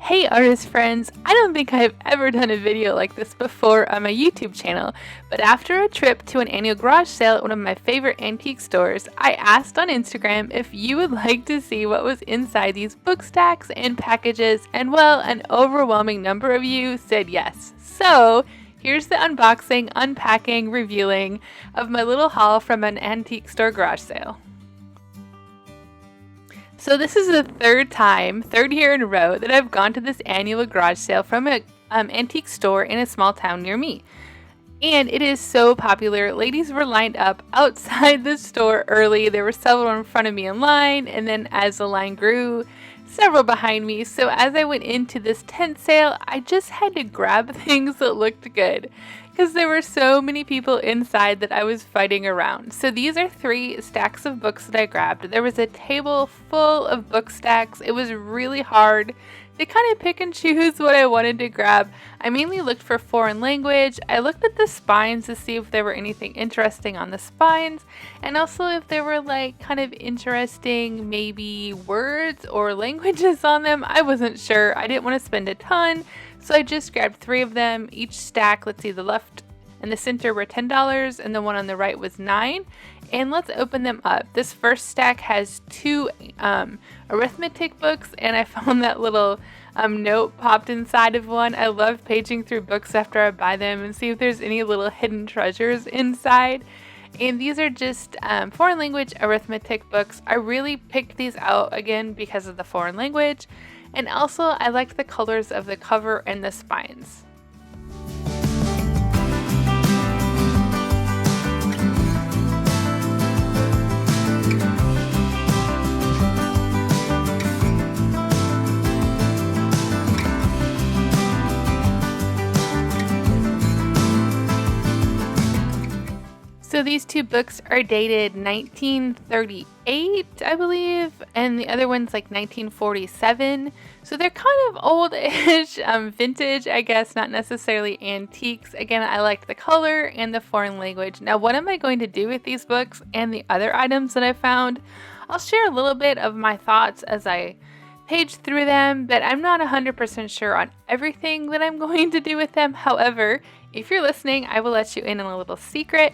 Hey artist friends, I don't think I've ever done a video like this before on my YouTube channel, but after a trip to an annual garage sale at one of my favorite antique stores, I asked on Instagram if you would like to see what was inside these book stacks and packages, and well, an overwhelming number of you said yes. So here's the unboxing, unpacking, revealing of my little haul from an antique store garage sale. So this is the third year in a row that I've gone to this annual garage sale from an antique store in a small town near me. And it is so popular. Ladies were lined up outside the store early. There were several in front of me in line, and then as the line grew, several behind me. So as I went into this tent sale, I just had to grab things that looked good because there were so many people inside that I was fighting around. So these are 3 stacks of books that I grabbed. There was a table full of book stacks. It was really hard to kind of pick and choose what I wanted to grab. I mainly looked for foreign language. I looked at the spines to see if there were anything interesting on the spines, and also if there were like kind of interesting maybe words or languages on them. I wasn't sure. I didn't want to spend a ton, so I just grabbed 3 of them. Each stack, let's see, the left and the center were $10 and the one on the right was $9. And let's open them up. This first stack has 2 arithmetic books, and I found that little note popped inside of one. I love paging through books after I buy them and see if there's any little hidden treasures inside. And these are just foreign language arithmetic books. I really picked these out again because of the foreign language, and also I liked the colors of the cover and the spines. So these 2 books are dated 1938, I believe, and the other one's like 1947. So they're kind of old-ish, vintage, I guess, not necessarily antiques. Again, I liked the color and the foreign language. Now, what am I going to do with these books and the other items that I found? I'll share a little bit of my thoughts as I page through them, but I'm not 100% sure on everything that I'm going to do with them. However, if you're listening, I will let you in on a little secret.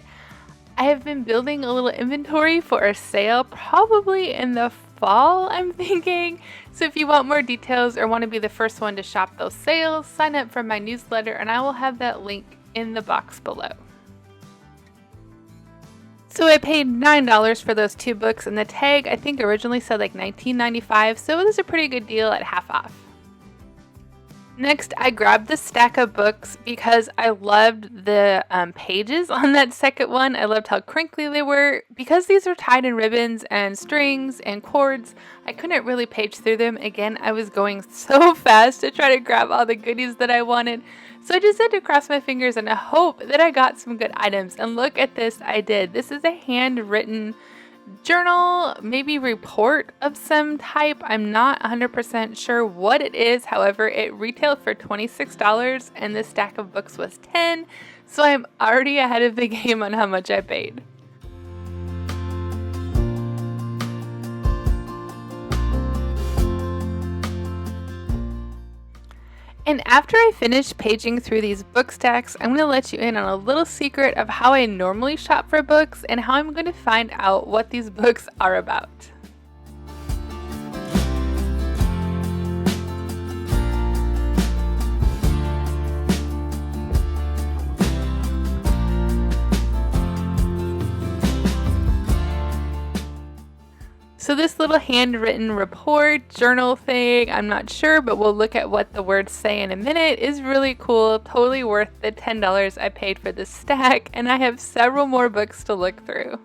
I have been building a little inventory for a sale probably in the fall, I'm thinking. So if you want more details or want to be the first one to shop those sales, sign up for my newsletter and I will have that link in the box below. So I paid $9 for those 2 books, and the tag I think originally said like $19.95, so it was a pretty good deal at half off. Next, I grabbed the stack of books because I loved the pages on that second one. I loved how crinkly they were. Because these were tied in ribbons and strings and cords, I couldn't really page through them. Again, I was going so fast to try to grab all the goodies that I wanted. So I just had to cross my fingers and hope that I got some good items. And look at this, I did. This is a handwritten journal, maybe report of some type. I'm not 100% sure what it is. However, it retailed for $26 and this stack of books was $10, so I'm already ahead of the game on how much I paid. And after I finish paging through these book stacks, I'm going to let you in on a little secret of how I normally shop for books and how I'm going to find out what these books are about. So this little handwritten report, journal thing, I'm not sure, but we'll look at what the words say in a minute, is really cool, totally worth the $10 I paid for this stack, and I have several more books to look through.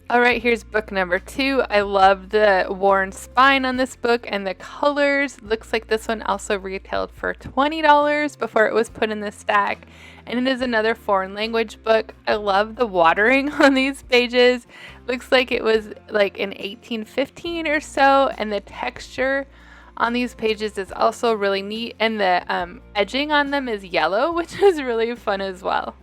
Alright, here's book number 2. I love the worn spine on this book and the colors. Looks like this one also retailed for $20 before it was put in the stack. And it is another foreign language book. I love the watering on these pages. Looks like it was like in 1815 or so, and the texture on these pages is also really neat, and the edging on them is yellow, which is really fun as well.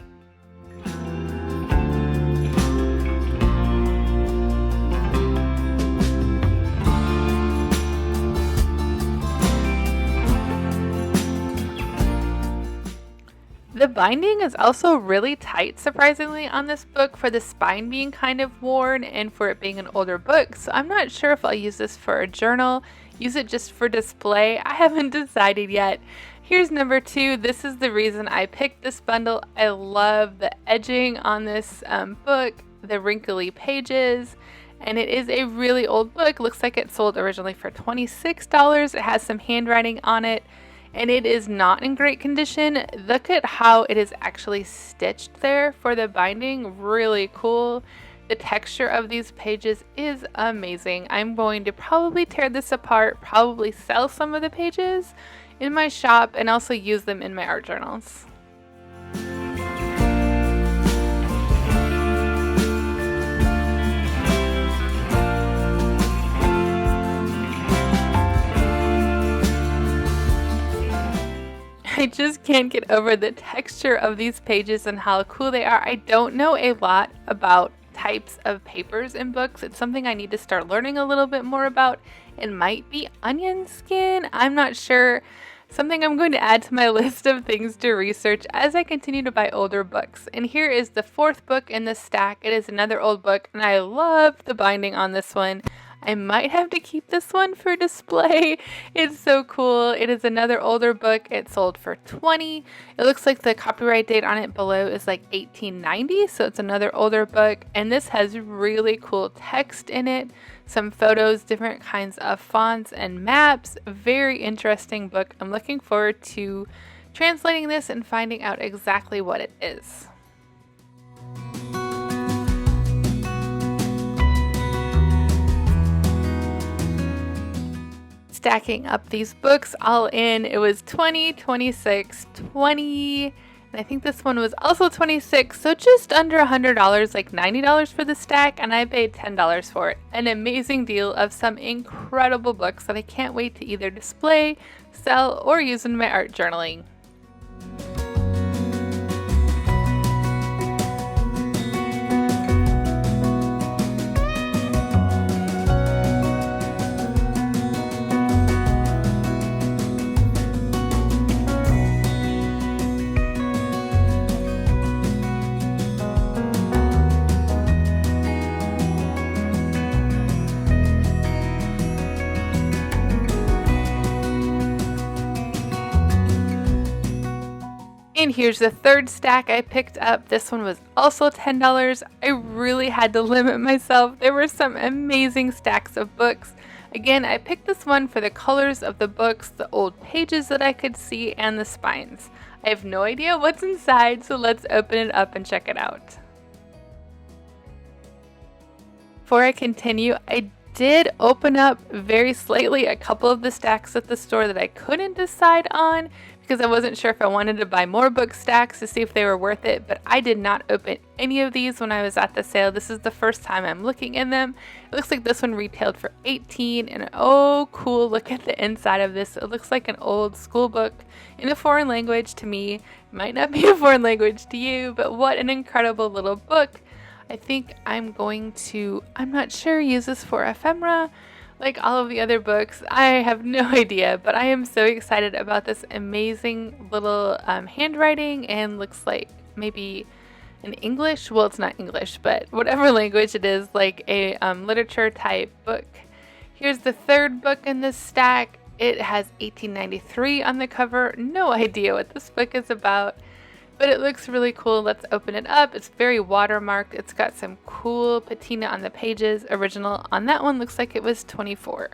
The binding is also really tight, surprisingly, on this book for the spine being kind of worn and for it being an older book. So I'm not sure if I'll use this for a journal, use it just for display. I haven't decided yet. Here's number 2. This is the reason I picked this bundle. I love the edging on this book, the wrinkly pages, and it is a really old book. Looks like it sold originally for $26. It has some handwriting on it, and it is not in great condition. Look at how it is actually stitched there for the binding. Really cool. The texture of these pages is amazing. I'm going to probably tear this apart, probably sell some of the pages in my shop, and also use them in my art journals. I just can't get over the texture of these pages and how cool they are. I don't know a lot about types of papers in books. It's something I need to start learning a little bit more about. It might be onion skin. I'm not sure. Something I'm going to add to my list of things to research as I continue to buy older books. And here is the 4th book in the stack. It is another old book, and I love the binding on this one. I might have to keep this one for display. It's so cool. It is another older book. It sold for $20. It looks like the copyright date on it below is like 1890, so it's another older book. And this has really cool text in it, some photos, different kinds of fonts and maps. Very interesting book. I'm looking forward to translating this and finding out exactly what it is. Stacking up these books all in, it was 20, 26, 20, and I think this one was also 26, so just under $100, like $90 for the stack, and I paid $10 for it. An amazing deal of some incredible books that I can't wait to either display, sell, or use in my art journaling. And here's the 3rd stack I picked up. This one was also $10. I really had to limit myself. There were some amazing stacks of books. Again, I picked this one for the colors of the books, the old pages that I could see, and the spines. I have no idea what's inside, so let's open it up and check it out. Before I continue, I did open up very slightly a couple of the stacks at the store that I couldn't decide on because I wasn't sure if I wanted to buy more book stacks to see if they were worth it, but I did not open any of these when I was at the sale. This is the first time I'm looking in them. It looks like this one retailed for $18, and oh cool, look at the inside of this. It looks like an old school book in a foreign language to me. It might not be a foreign language to you, but what an incredible little book. I think I'm going to, I'm not sure, use this for ephemera like all of the other books. I have no idea, but I am so excited about this amazing little handwriting, and looks like maybe in English. Well, it's not English, but whatever language it is, like a literature type book. Here's the 3rd book in this stack. It has 1893 on the cover. No idea what this book is about, but it looks really cool. Let's open it up. It's very watermarked. It's got some cool patina on the pages. Original on that one looks like it was $24.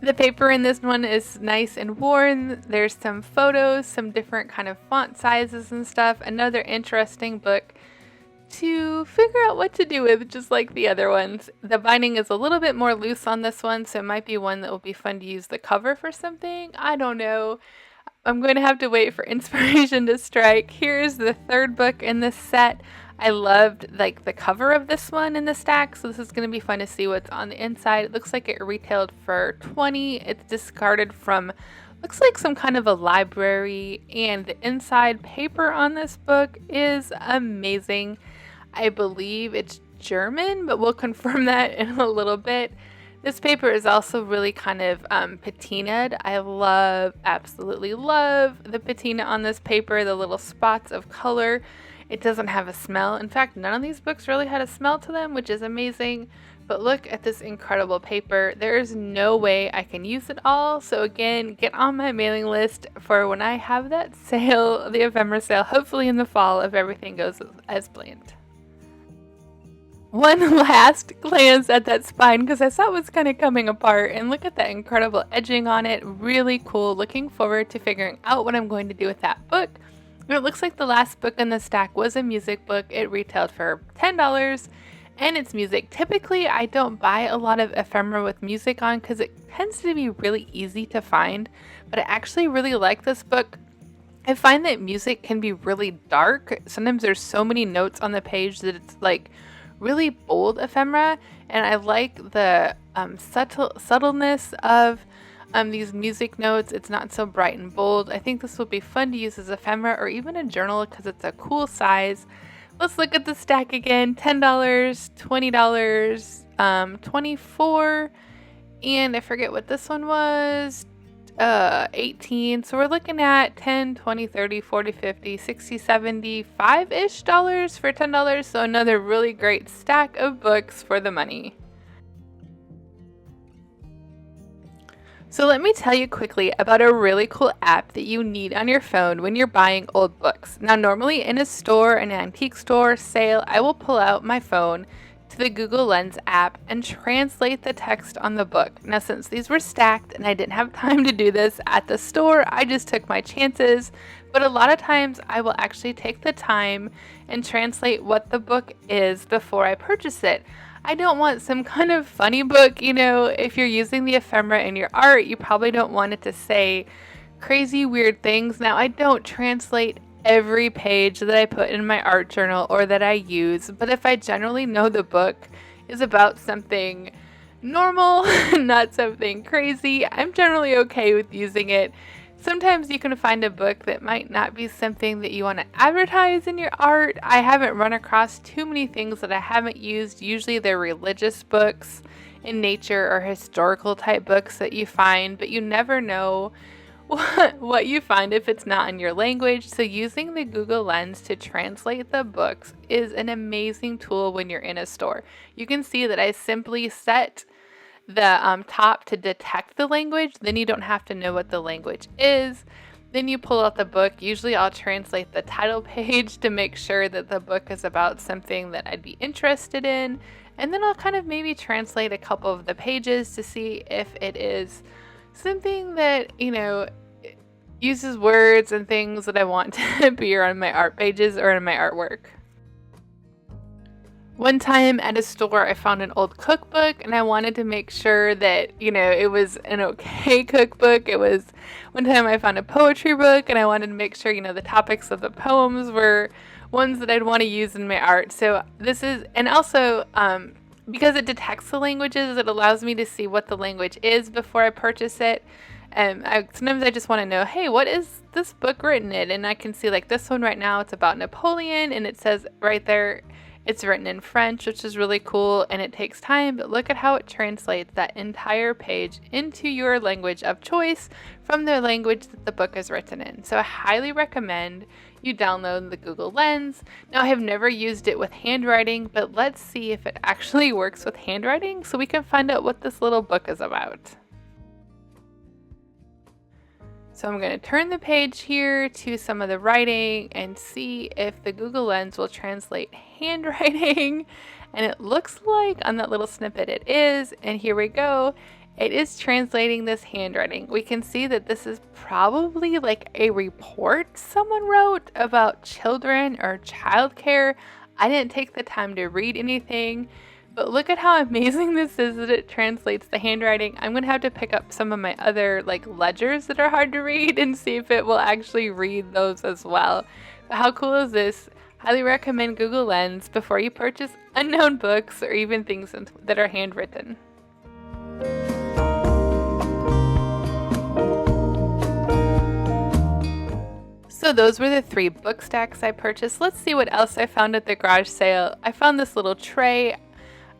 The paper in this one is nice and worn. There's some photos, some different kind of font sizes and stuff. Another interesting book to figure out what to do with, just like the other ones. The binding is a little bit more loose on this one, so it might be one that will be fun to use the cover for something. I don't know. I'm going to have to wait for inspiration to strike. Here's the 3rd book in this set. I loved like the cover of this one in the stack, so this is going to be fun to see what's on the inside. It looks like it retailed for $20. It's discarded from Looks like some kind of a library, and the inside paper on this book is amazing. I believe it's German, but we'll confirm that in a little bit. This paper is also really kind of patinaed. I absolutely love the patina on this paper, the little spots of color. It doesn't have a smell. In fact, none of these books really had a smell to them, which is amazing. But look at this incredible paper. There is no way I can use it all. So again, get on my mailing list for when I have that sale, the Ephemera sale, hopefully in the fall if everything goes as planned. One last glance at that spine because I saw it was kind of coming apart, and look at that incredible edging on it. Really cool. Looking forward to figuring out what I'm going to do with that book. And it looks like the last book in the stack was a music book. It retailed for $10. And it's music. Typically, I don't buy a lot of ephemera with music on because it tends to be really easy to find, but I actually really like this book. I find that music can be really dark. Sometimes there's so many notes on the page that it's like really bold ephemera, and I like the subtleness of these music notes. It's not so bright and bold. I think this will be fun to use as ephemera or even a journal because it's a cool size. Let's look at the stack again. $10, $20, $24, and I forget what this one was, $18. So we're looking at $10, $20, $30, $40, $50, $60, $75-ish dollars for $10. So another really great stack of books for the money. So let me tell you quickly about a really cool app that you need on your phone when you're buying old books. Now, normally in a store, an antique store, sale, I will pull out my phone to the Google Lens app and translate the text on the book. Now, since these were stacked and I didn't have time to do this at the store, I just took my chances. But a lot of times I will actually take the time and translate what the book is before I purchase it. I don't want some kind of funny book, if you're using the ephemera in your art, you probably don't want it to say crazy weird things. Now, I don't translate every page that I put in my art journal or that I use, but if I generally know the book is about something normal, not something crazy, I'm generally okay with using it. Sometimes you can find a book that might not be something that you want to advertise in your art. I haven't run across too many things that I haven't used. Usually they're religious books in nature or historical type books that you find, but you never know what you find if it's not in your language. So using the Google Lens to translate the books is an amazing tool when you're in a store. You can see that I simply set the top to detect the language. Then you don't have to know what the language is. Then you pull out the book. Usually I'll translate the title page to make sure that the book is about something that I'd be interested in. And then I'll kind of maybe translate a couple of the pages to see if it is something that, uses words and things that I want to appear on my art pages or in my artwork. One time at a store, I found an old cookbook and I wanted to make sure that, it was an okay cookbook. One time I found a poetry book and I wanted to make sure, the topics of the poems were ones that I'd want to use in my art. So and also, because it detects the languages, it allows me to see what the language is before I purchase it. Sometimes I just want to know, hey, what is this book written in? And I can see like this one right now, it's about Napoleon and it says right there, it's written in French, which is really cool, and it takes time, but look at how it translates that entire page into your language of choice from the language that the book is written in. So I highly recommend you download the Google Lens. Now, I have never used it with handwriting, but let's see if it actually works with handwriting so we can find out what this little book is about. So I'm going to turn the page here to some of the writing and see if the Google Lens will translate handwriting. And it looks like on that little snippet it is. And here we go. It is translating this handwriting. We can see that this is probably like a report someone wrote about children or childcare. I didn't take the time to read anything. But look at how amazing this is that it translates the handwriting. I'm going to have to pick up some of my other ledgers that are hard to read and see if it will actually read those as well. But how cool is this? Highly recommend Google Lens before you purchase unknown books or even things that are handwritten. So those were the 3 book stacks I purchased. Let's see what else I found at the garage sale. I found this little tray.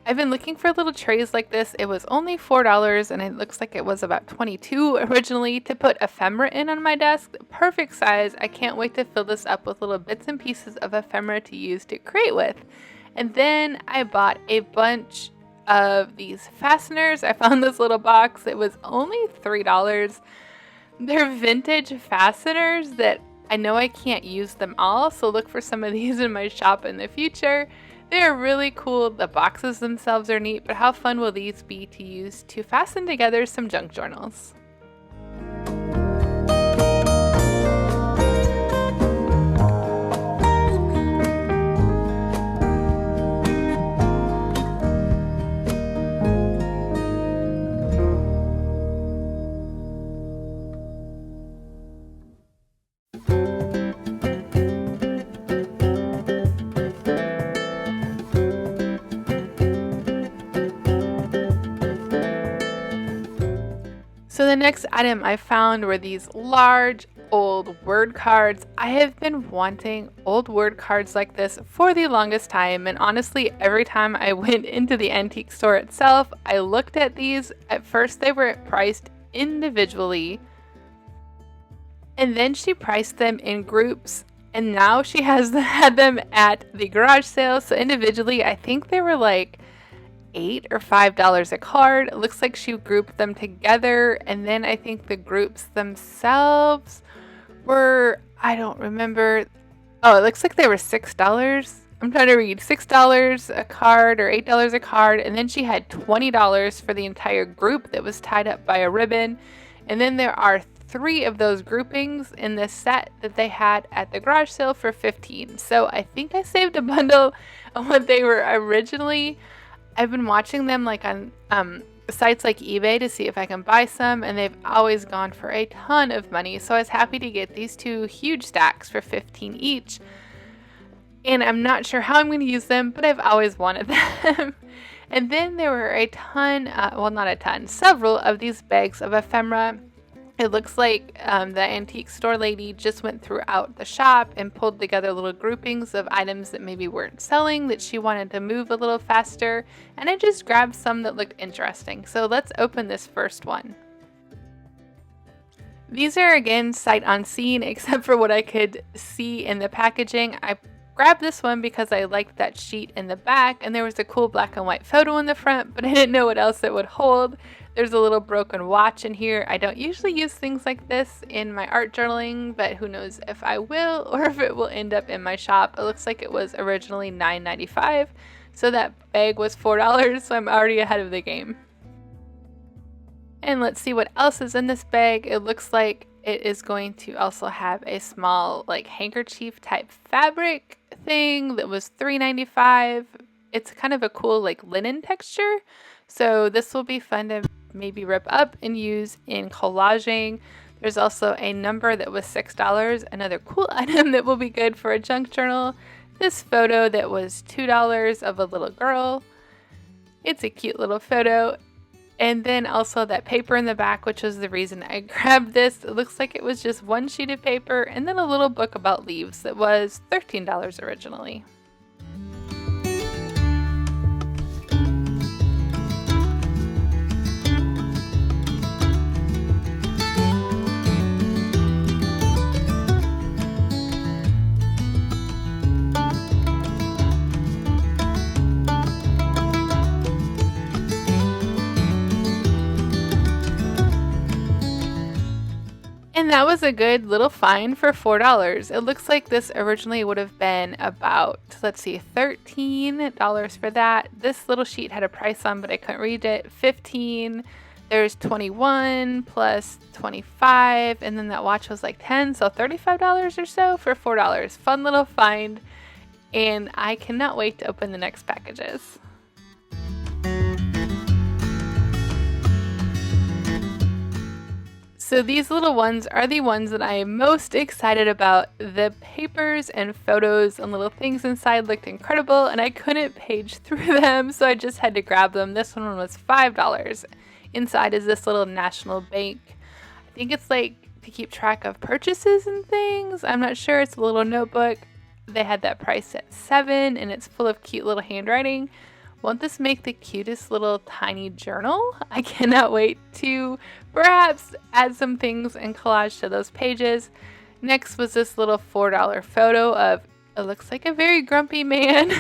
I've been looking for little trays like this. It was only $4 and it looks like it was about $22 originally to put ephemera in on my desk. Perfect size. I can't wait to fill this up with little bits and pieces of ephemera to use to create with. And then I bought a bunch of these fasteners. I found this little box. It was only $3. They're vintage fasteners that I know I can't use them all, so look for some of these in my shop in the future. They're really cool. The boxes themselves are neat, but how fun will these be to use to fasten together some junk journals? So the next item I found were these large old word cards. I have been wanting old word cards like this for the longest time, and honestly every time I went into the antique store itself, I looked at these. At first they were priced individually, and then she priced them in groups, and now she has had them at the garage sale. So individually I think they were like $8 or $5 a card. It looks like she grouped them together, and then I think the groups themselves were, I don't remember. Oh, it looks like they were $6. I'm trying to read. $6 a card or $8 a card, and then she had $20 for the entire group that was tied up by a ribbon. And then there are 3 of those groupings in this set that they had at the garage sale for $15. So I think I saved a bundle on what they were originally. I've been watching them like on sites like eBay to see if I can buy some, and they've always gone for a ton of money. So I was happy to get these 2 huge stacks for $15 each. And I'm not sure how I'm going to use them, but I've always wanted them. And then there were a ton, well, not a ton, several of these bags of ephemera. It looks like the antique store lady just went throughout the shop and pulled together little groupings of items that maybe weren't selling that she wanted to move a little faster. And I just grabbed some that looked interesting. So let's open this first one. These are again sight unseen except for what I could see in the packaging. I grabbed this one because I liked that sheet in the back, and there was a cool black and white photo in the front, but I didn't know what else it would hold. There's a little broken watch in here. I don't usually use things like this in my art journaling, but who knows if I will or if it will end up in my shop. It looks like it was originally $9.95, so that bag was $4, so I'm already ahead of the game. And let's see what else is in this bag. It looks like it is going to also have a small like handkerchief type fabric thing that was $3.95. It's kind of a cool like linen texture. So this will be fun to maybe rip up and use in collaging. There's also a number that was $6, another cool item that will be good for a junk journal. This photo that was $2 of a little girl. It's a cute little photo. And then also that paper in the back, which was the reason I grabbed this. It looks like it was just 1 sheet of paper and then a little book about leaves that was $13 originally. And that was a good little find for $4. It looks like this originally would have been about, let's see, $13 for that. This little sheet had a price on, but I couldn't read it. $15. There's $21 plus $25, and then that watch was like $10, so $35 or so for $4. Fun little find, and I cannot wait to open the next packages. So these little ones are the ones that I am most excited about. The papers and photos and little things inside looked incredible, and I couldn't page through them, so I just had to grab them. This one was $5. Inside is this little National Bank. I think it's like to keep track of purchases and things. I'm not sure. It's a little notebook. They had that price at $7 and it's full of cute little handwriting. Won't this make the cutest little tiny journal? I cannot wait to perhaps add some things and collage to those pages. Next was this little $4 photo of, it looks like a very grumpy man.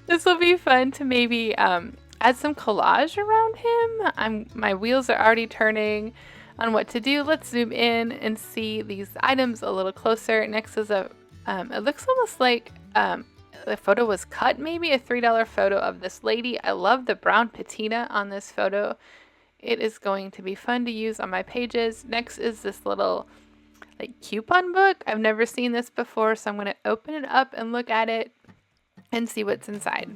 This will be fun to maybe add some collage around him. My wheels are already turning on what to do. Let's zoom in and see these items a little closer. Next is a, it looks almost like the photo was cut, maybe a $3 photo of this lady. I love the brown patina on this photo. It is going to be fun to use on my pages. Next is this little like coupon book. I've never seen this before, so I'm going to open it up and look at it and see what's inside.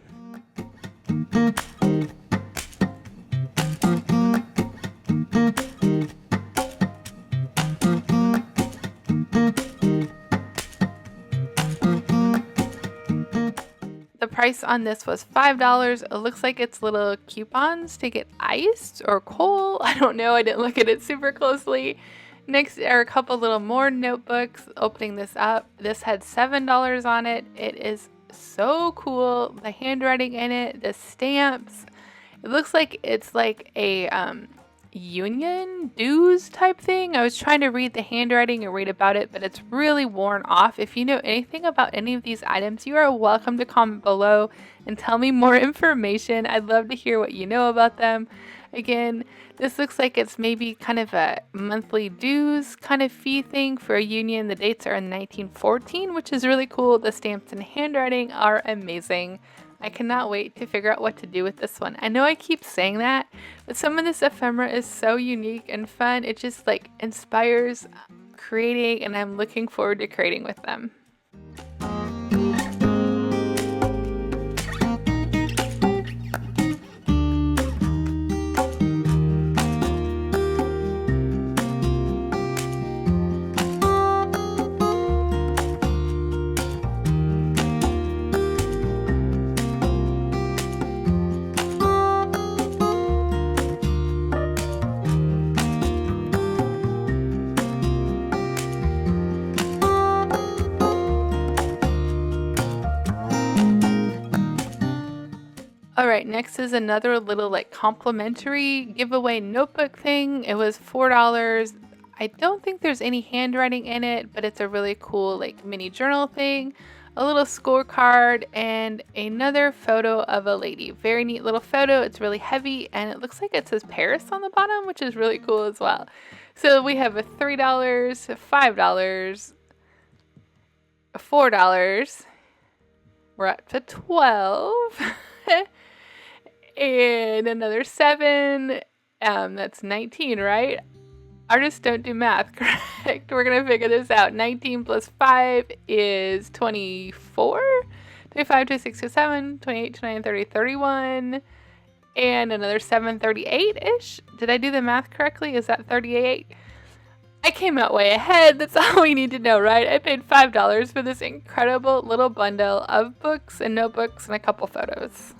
The price on this was $5. It looks like it's little coupons to get iced or coal. I don't know. I didn't look at it super closely. Next are a couple little more notebooks. Opening this up, this had $7 on it. It is so cool. The handwriting in it, the stamps. It looks like it's like a union dues type thing. I was trying to read the handwriting and read about it, but it's really worn off. If you know anything about any of these items, you are welcome to comment below and tell me more information. I'd love to hear what you know about them. Again, this looks like it's maybe kind of a monthly dues kind of fee thing for a union. The dates are in 1914, which is really cool. The stamps and handwriting are amazing. I cannot wait to figure out what to do with this one. I know I keep saying that, but some of this ephemera is so unique and fun. It just like inspires creating, and I'm looking forward to creating with them. Alright, next is another little like complimentary giveaway notebook thing. It was $4. I don't think there's any handwriting in it, but it's a really cool like mini journal thing. A little scorecard and another photo of a lady. Very neat little photo. It's really heavy and it looks like it says Paris on the bottom, which is really cool as well. So we have a $3, $5, $4. We're up to 12. And another 7. That's 19, right? Artists don't do math, correct? We're gonna figure this out. 19 plus 5 is 24. 25, 26, 27, 28, 29, 30, 31. And another 7, 38-ish. Did I do the math correctly? Is that 38? I came out way ahead. That's all we need to know, right? I paid $5 for this incredible little bundle of books and notebooks and a couple photos.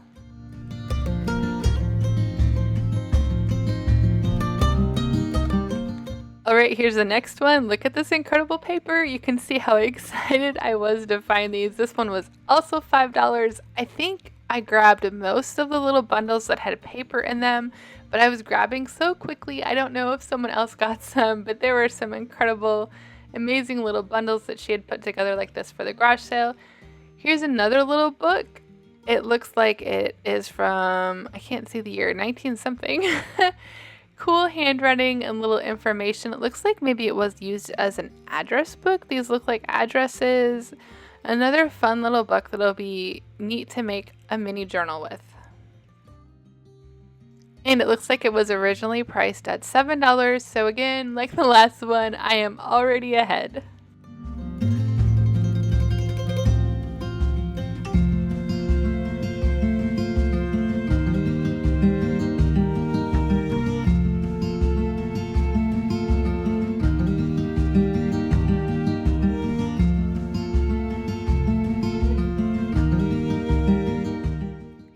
Alright, here's the next one. Look at this incredible paper. You can see how excited I was to find these. This one was also $5. I think I grabbed most of the little bundles that had paper in them, but I was grabbing so quickly. I don't know if someone else got some, but there were some incredible, amazing little bundles that she had put together like this for the garage sale. Here's another little book. It looks like it is from, I can't see the year, 19 something. Cool handwriting and little information. It looks like maybe it was used as an address book. These look like addresses. Another fun little book that'll be neat to make a mini journal with. And it looks like it was originally priced at $7. So again, like the last one, I am already ahead.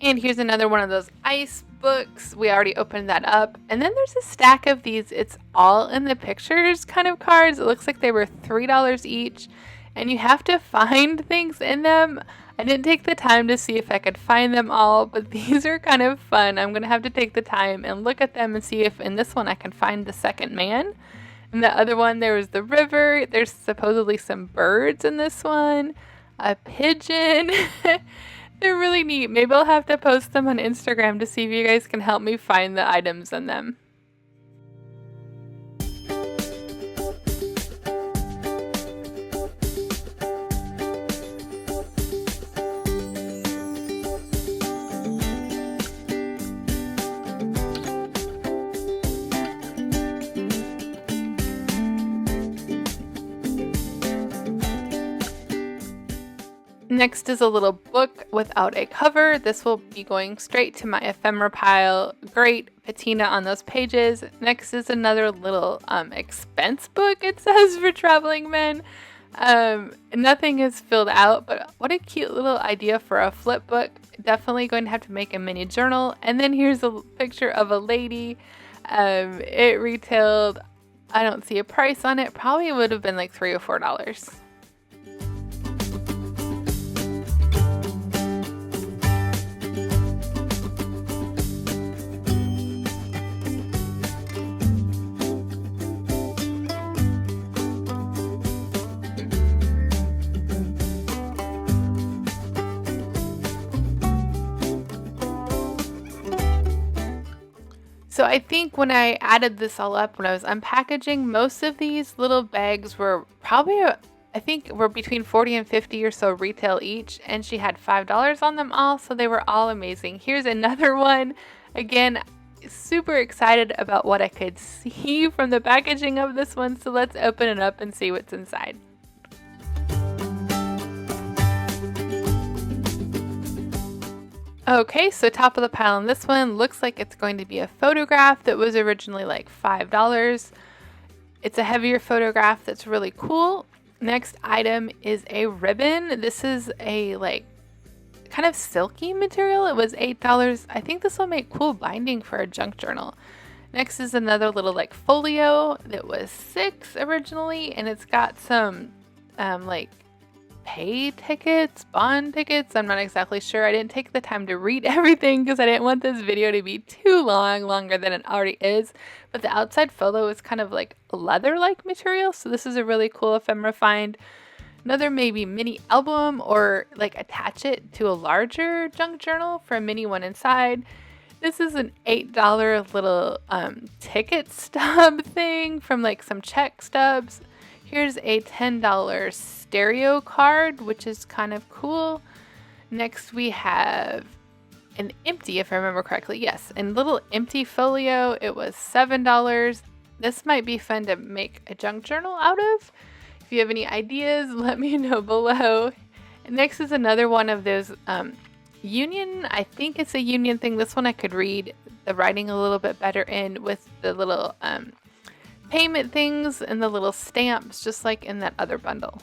And here's another one of those ice books. We already opened that up. And then there's a stack of these It's All in the Pictures kind of cards. It looks like they were $3 each. And you have to find things in them. I didn't take the time to see if I could find them all, but these are kind of fun. I'm going to have to take the time and look at them and see if in this one I can find the second man. In the other one, there was the river. There's supposedly some birds in this one. A pigeon. They're really neat. Maybe I'll have to post them on Instagram to see if you guys can help me find the items in them. Next is a little book without a cover. This will be going straight to my ephemera pile. Great patina on those pages. Next is another little expense book, it says, for traveling men. Nothing is filled out, but what a cute little idea for a flip book. Definitely going to have to make a mini journal. And then here's a picture of a lady. It retailed, I don't see a price on it. Probably would have been like $3 or $4. So I think when I added this all up, when I was unpackaging, most of these little bags were probably, I think were between 40 and 50 or so retail each, and she had $5 on them all, so they were all amazing. Here's another one. Again, super excited about what I could see from the packaging of this one, so let's open it up and see what's inside. Okay, so top of the pile on this one looks like it's going to be a photograph that was originally like $5. It's a heavier photograph that's really cool. Next item is a ribbon. This is a like kind of silky material. It was $8. I think this will make cool binding for a junk journal. Next is another little like folio that was $6 originally, and it's got some like pay tickets, bond tickets. I'm not exactly sure. I didn't take the time to read everything because I didn't want this video to be too long, longer than it already is. But the outside folio is kind of like a leather-like material, so this is a really cool ephemera find. Another maybe mini album, or like attach it to a larger junk journal for a mini one inside. This is an $8 little ticket stub thing from like some check stubs. Here's a $10 stereo card, which is kind of cool. Next we have an empty, if I remember correctly. Yes, a little empty folio. It was $7. This might be fun to make a junk journal out of. If you have any ideas, let me know below. And next is another one of those union. I think it's a union thing. This one I could read the writing a little bit better in with the little payment things and the little stamps, just like in that other bundle.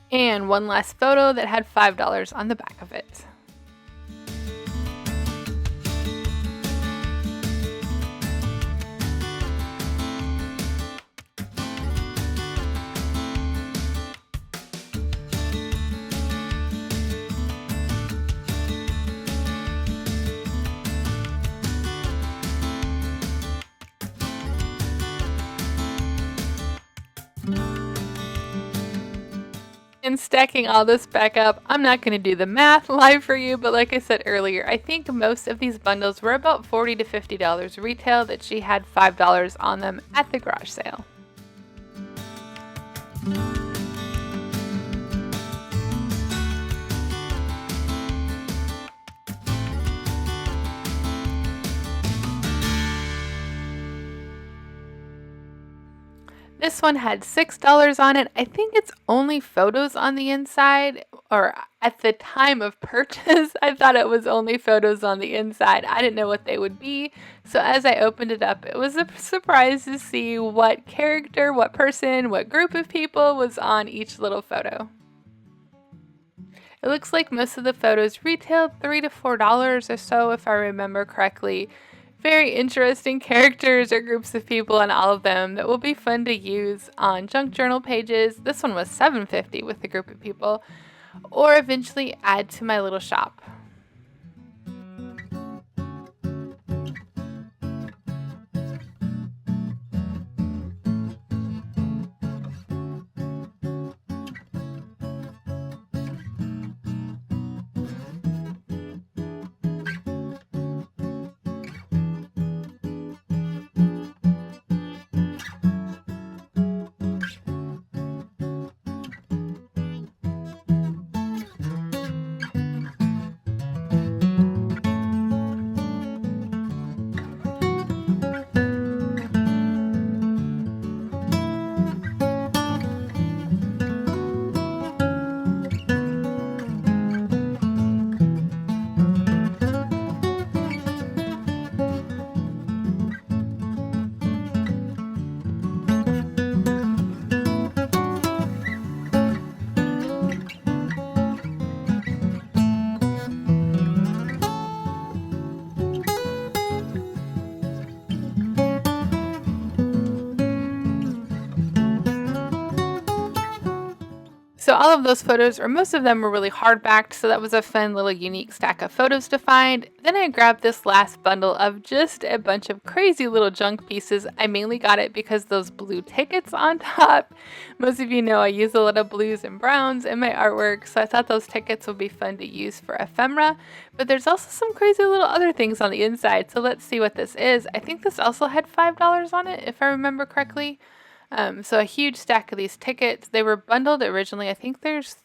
And one last photo that had $5 on the back of it. And stacking all this back up, I'm not going to do the math live for you, but like I said earlier, I think most of these bundles were about $40 to $50 retail, that she had $5 on them at the garage sale. This one had $6 on it. I think it's only photos on the inside, or at the time of purchase, I thought it was only photos on the inside. I didn't know what they would be. So as I opened it up, it was a surprise to see what character, what person, what group of people was on each little photo. It looks like most of the photos retailed $3 to $4 or so, if I remember correctly. Very interesting characters or groups of people on all of them that will be fun to use on junk journal pages. This one was $7.50 with a group of people, or eventually add to my little shop. So all of those photos, or most of them, were really hardbacked, so that was a fun little unique stack of photos to find. Then I grabbed this last bundle of just a bunch of crazy little junk pieces. I mainly got it because those blue tickets on top. Most of you know I use a lot of blues and browns in my artwork, so I thought those tickets would be fun to use for ephemera. But there's also some crazy little other things on the inside, so let's see what this is. I think this also had $5 on it, if I remember correctly. So a huge stack of these tickets. They were bundled originally. I think there's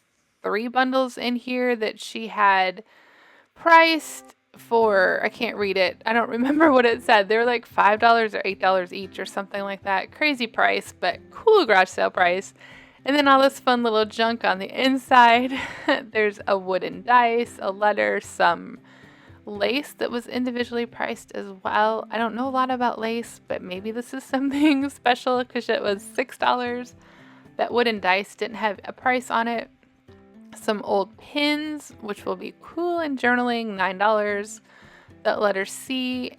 3 bundles in here that she had priced for, I can't read it. I don't remember what it said. They were like $5 or $8 each or something like that. Crazy price, but cool garage sale price. And then all this fun little junk on the inside. There's a wooden dice, a letter, some lace that was individually priced as well. I don't know a lot about lace, but maybe this is something special because it was $6. That wooden dice didn't have a price on it. Some old pins, which will be cool in journaling, $9. That letter C,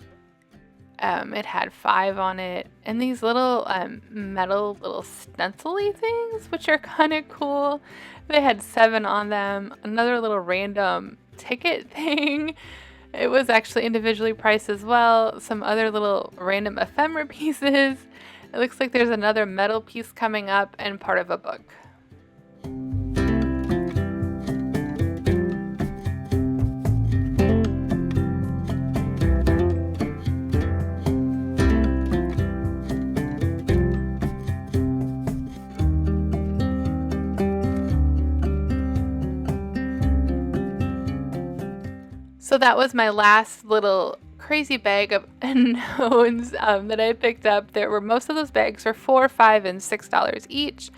it had 5 on it. And these little metal little stencil-y things, which are kind of cool. They had 7 on them. Another little random ticket thing. It was actually individually priced as well. Some other little random ephemera pieces. It looks like there's another metal piece coming up and part of a book. So that was my last little crazy bag of unknowns that I picked up. There were, most of those bags were $4, $5, and $6 each.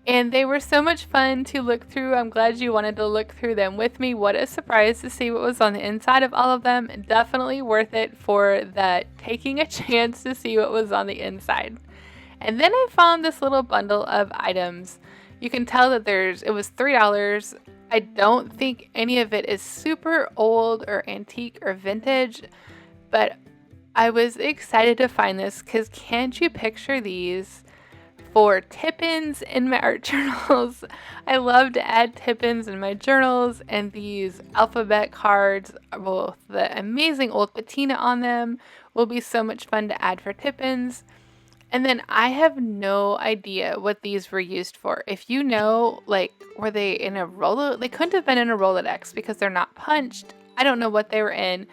And they were so much fun to look through. I'm glad you wanted to look through them with me. What a surprise to see what was on the inside of all of them. Definitely worth it for the taking a chance to see what was on the inside. And then I found this little bundle of items. You can tell that it was $3. I don't think any of it is super old or antique or vintage, but I was excited to find this because can't you picture these for tip-ins in my art journals? I love to add tip-ins in my journals, and these alphabet cards with the amazing old patina on them will be so much fun to add for tip-ins. And then I have no idea what these were used for. If you know, like, were they in a Rolodex? They couldn't have been in a Rolodex because they're not punched. I don't know what they were in.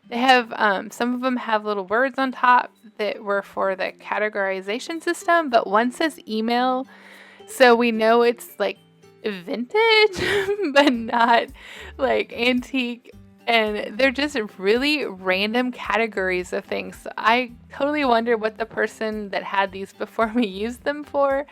They have, some of them have little words on top that were for the categorization system, but one says email. So we know it's like vintage, but not like antique. And they're just really random categories of things. So I totally wonder what the person that had these before me used them for.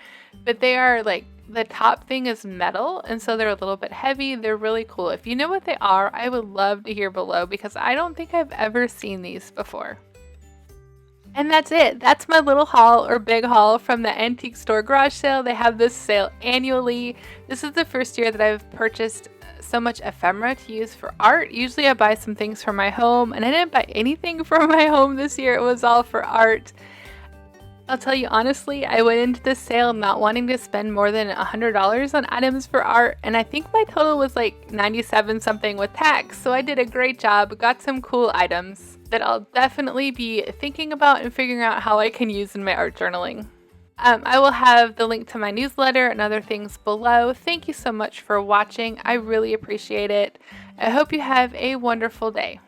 But they are like, the top thing is metal, and so they're a little bit heavy. They're really cool. If you know what they are, I would love to hear below because I don't think I've ever seen these before. And that's it. That's my little haul or big haul from the antique store garage sale. They have this sale annually. This is the first year that I've purchased so much ephemera to use for art. Usually I buy some things for my home, and I didn't buy anything for my home this year. It was all for art. I'll tell you honestly, I went into this sale not wanting to spend more than $100 on items for art, and I think my total was like 97 something with tax, so I did a great job, got some cool items that I'll definitely be thinking about and figuring out how I can use in my art journaling. I will have the link to my newsletter and other things below. Thank you so much for watching. I really appreciate it. I hope you have a wonderful day.